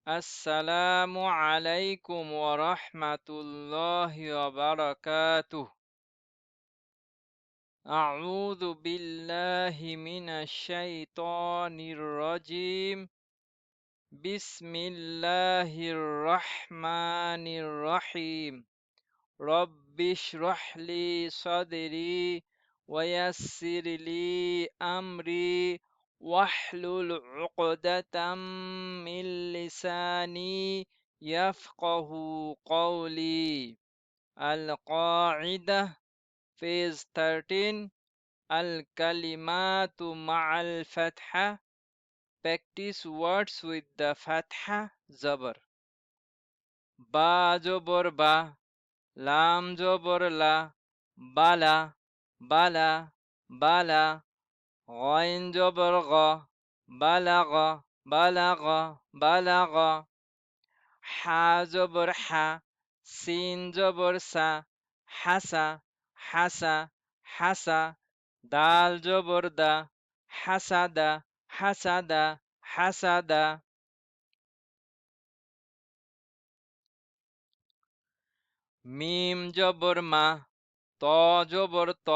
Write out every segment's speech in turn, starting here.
আসসালামু আলাইকুম ওয়া রাহমাতুল্লাহি ওয়া বারাকাতুহু। আউযু বিল্লাহি মিনাশ শাইতানির রাজিম। বিসমিল্লাহির রাহমানির রহিম। রব্বিশরাহ লি সাদরি ওয়া ইয়াসসির লি আমরি ওয়াহলুল উকদাতাম মিন লিসানি ইয়াফকাহু কওলি। আল কাঈদা পেজ 13। আল কালিমাতু মা'আল ফাতহা, practice words with the fatha জবর। বা জবর বা, লাম জবর লা, বালা বালা বালা। গইন জবর গ, বালাগ বালাগ বালাগ। হা জবর হা, সিন জবর সা, হাসা হাসা হাসা। দাল জবর দা, হাসাদা হাসাদা হাসাদা। মিম জবর মা, ত জবর ত,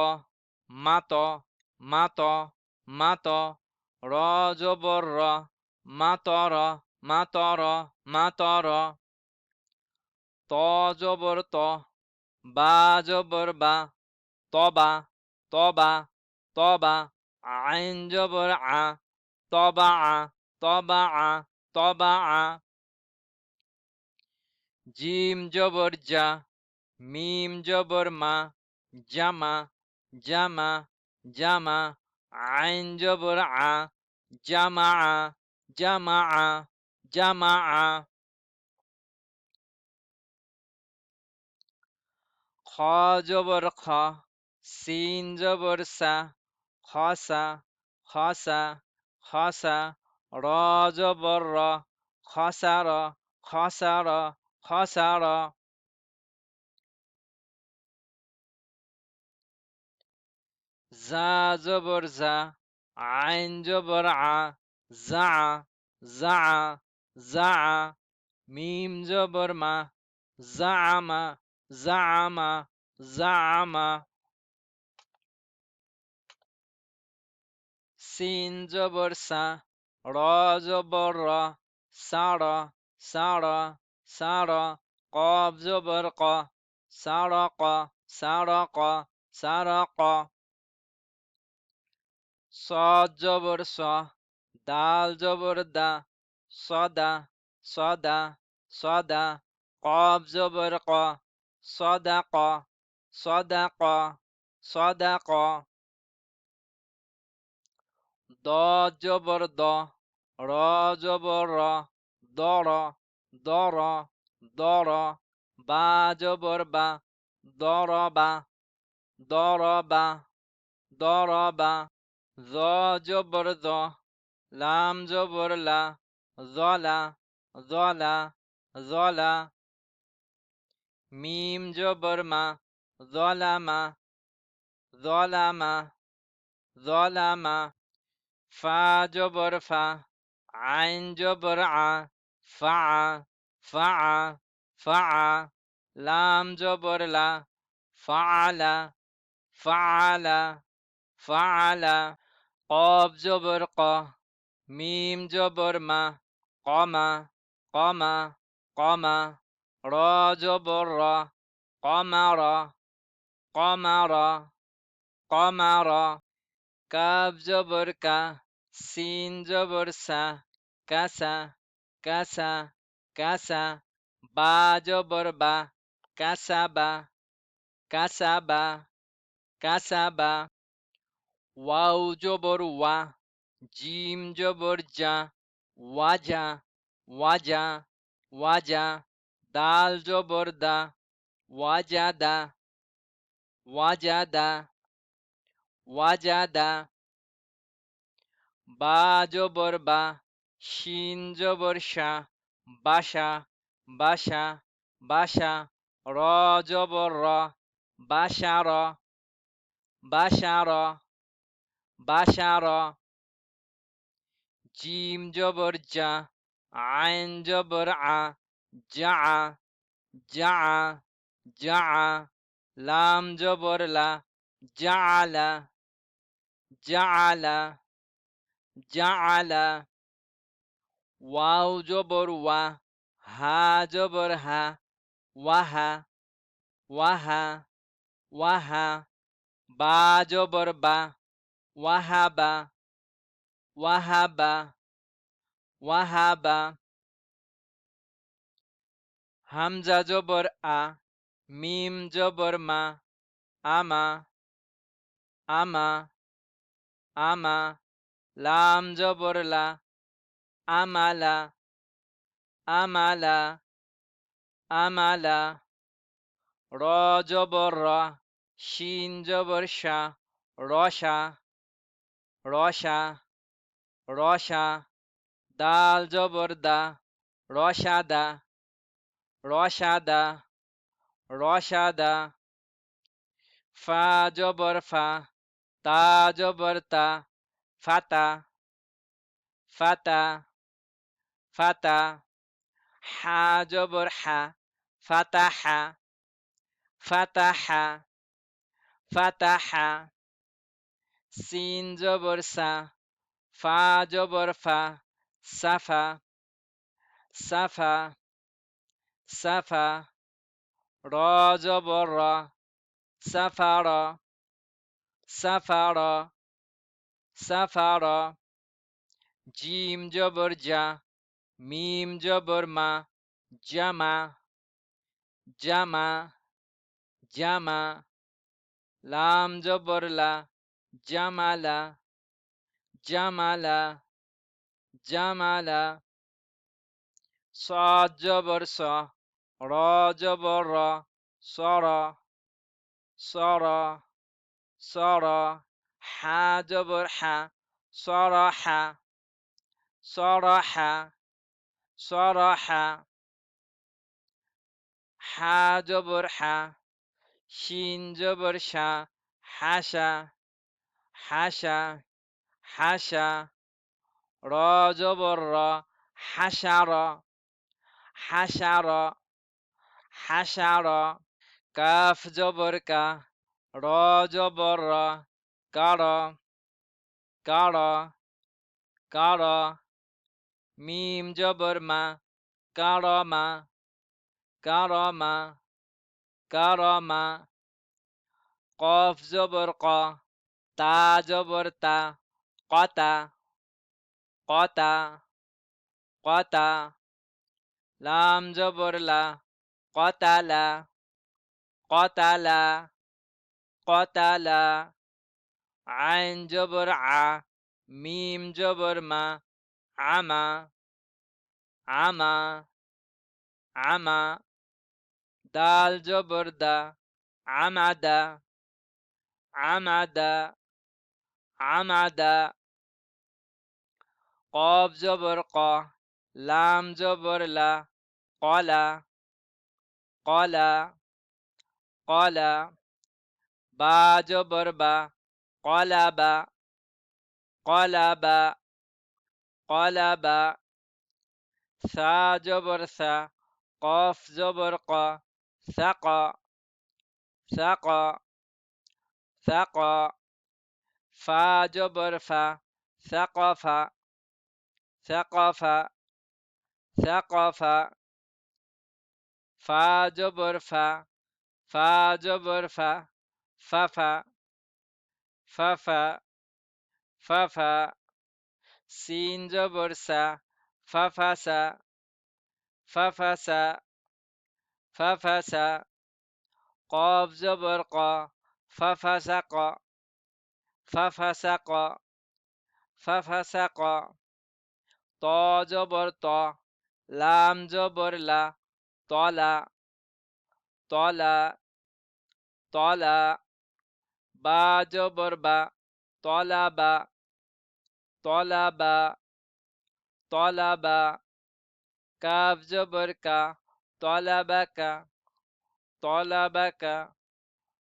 মাত মাত মাত। র জবর র, মাতর মাতর মাতর। ত জবর ত, বা জবর বা, তবা তবা তবা। আইন জবর আ, তবা আ তবা আ তবা আ। জিম জবর জা, মিম জবর মা, জামা জামা জামা। আইন জবর আ, জামা জামা জামা। খ জবর খ, সিন জবর সা, খসা খসা খসা। র জবর র, খসার খসার খসার। জা জবর জা, আইন জবর আ, জা জা জা। মিম জবর মা, জামা জামা জামা। সিন জবর সা, র জবর র, সাড় সাড় সাড়। কফ জবর ক, সাড়ক সাড়ক সাড়ক। সদ জবর স, দাল জবর দা, সদা সদা সদা। কফ জবর ক, সদাক সদাক সদাক। দ জবর দ, র জবর র, দর দর দর। বা জবর বা, দরবা দরবা দরবা। জ জবর জ, লাম জবর লা, জলা জলা জলা। মিম জবর মা, জলামা জলামা জলামা। ফা জবর ফা, আইন জবর আ, ফা ফা ফা। লাম জবর লা, ফাআলা ফাআলা ফাআলা। কফ জবর ক, মিম জবর মা, কমা কমা কমা। র জবর র, কমার কমার কমার। কাফ জবর কা, সিন জবর সা, কাসা কাসা কাসা। বা জবর বা, কাসাবা কাসাবা কাসাবা। ওয়াও জবর ওয়া, জিম জবর জা, ওয়াজা ওয়াজা ওয়াজা। দাল জবর দা, ওয়াজাদা ওয়াজাদা ওয়াজাদা। বা জবর বা, শিন জবর শা, বাসা বাসা বাসা। র জবর র, বাসার বাসার বাসার। জিম জবর জা, আইন জবর আ, যা, যা, যা, লাম জবর লা, জাআলা, জাআলা, জাআলা, ওয়াও জবর ওয়া, হা জবর হা, ওয়াহা, ওয়াহা, ওয়াহা, বা জবর বা, ওয়াহাবা, ওয়াহাবা, ওয়াহাবা, হামজা জবর আ, মিম জবর মা, আমা, আমা, আমা, লাম জবর লা, আমালা, আমালা, আমালা, র জবর র, শিন জবর শা, রসা, রসা, রসা, দাল জবর দা, রসাদা, রসাদা, রসাদা, ফা জবর ফা, তা জবর তা, ফাতা, ফাতা, ফাতা, হা জবর হা, ফাতাহা, ফাতাহা, ফাতাহা, সিন জবর সা, ফা জবর ফা, সাফা, সাফা, সাফা, র জবর র, সাফার, সাফার, সাফার, জিম জবর জা, মিম জবর মা, জামা, জামা, জামা, লাম জবর লা, জামালা, জামালা, জামালা, صاد জবর স, র জবর র, সর, সর, সর, হা জবর হা, সরহা, সরহা, সরহা, হা জবর হা, শিন জবর শা, হাসা, হাসা, হাসা, র জবর র, হাসার, হাসার, হাসার, কাফ জবর কা, র জবর র, কার, কার, কার, মিম জবর মা, কারমা, কারমা, কারমা, কফ জবর ক, তা জবর তা, কতা, কতা, কতা, লাম জবর লা, কতালা, কতালা, কতালা, আইন জবর আ, মিম জবর মা, আমা, আমা, আমা, দাল জবর দা, আমাদা, আমাদা, আমাদা, কফ জবর ক, লাম জবর লা, কলা, কলা, কলা, বা জবর বা, কলাবা, কলাবা, কলাবা, সা জবর সা, কফ জবর ক, সাকা, সাকা, সাকা, ফা জবর ফা, সাকাফা, সাকাফা, সাকাফা, ফা জবর ফা, ফা জবর ফা, ফাফা, ফাফা, ফাফা, সিন জবর সা, ফাফাসা, ফাফাসা, ফাফাসা, কফ জবর ক, ফাফাসাক, ফাফাসাক, ফাফাসাক, ত জবর ত, লাম জবর লা, তলা, তলা, তলা, বা জবর বা, তলাবা, তলাবা, তলাবা, কাফ জবর কা, তলাবাকা, তলাবাকা,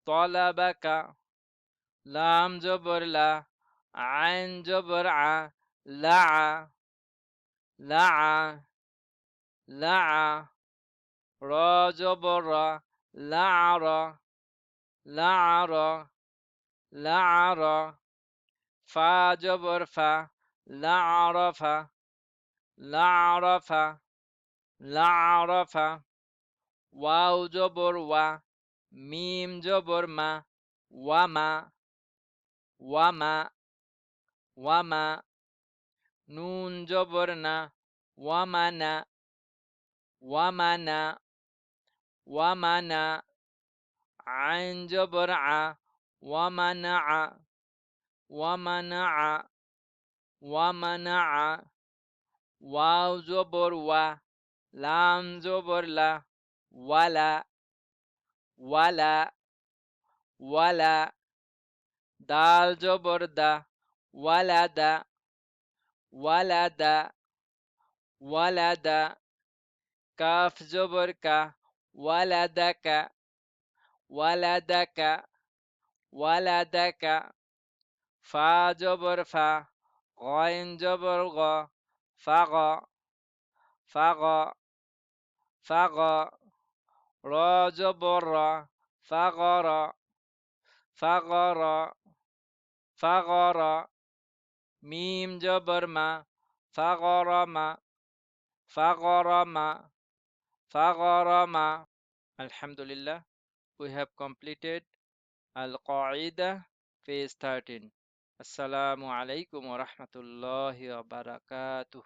তলাবাকা, লাম জবর লা, আইন জবর আ, লা, লা, لا. را جبر را. لعر. لعر. لعر. فا جبر فا. لعرف. لعرف. لعرف. واو جبر و. ميم جبر ما. وما. وما. وما. نون جبر نا. ومنا. ومنا. ومنا. عين جبر ع. ومنع. ومنع. ومنع. واو جبر و. لام جبر لا. ولا. ولا. ولا. دال جبر دا. ولد. ولد. ولد. كاف جبر كا. ولدك. ولدك. ولدك. فا جبر فا. غين جبر غا. فغا. فغا. فغا. را جبر را. فغر. فغر. فغر. ميم جبر ما. فغرم. فغرم. فغرم. Alhamdulillah, we have completed Al-Qa'idah, phase 13. Assalamu alaikum wa rahmatullahi wa barakatuh.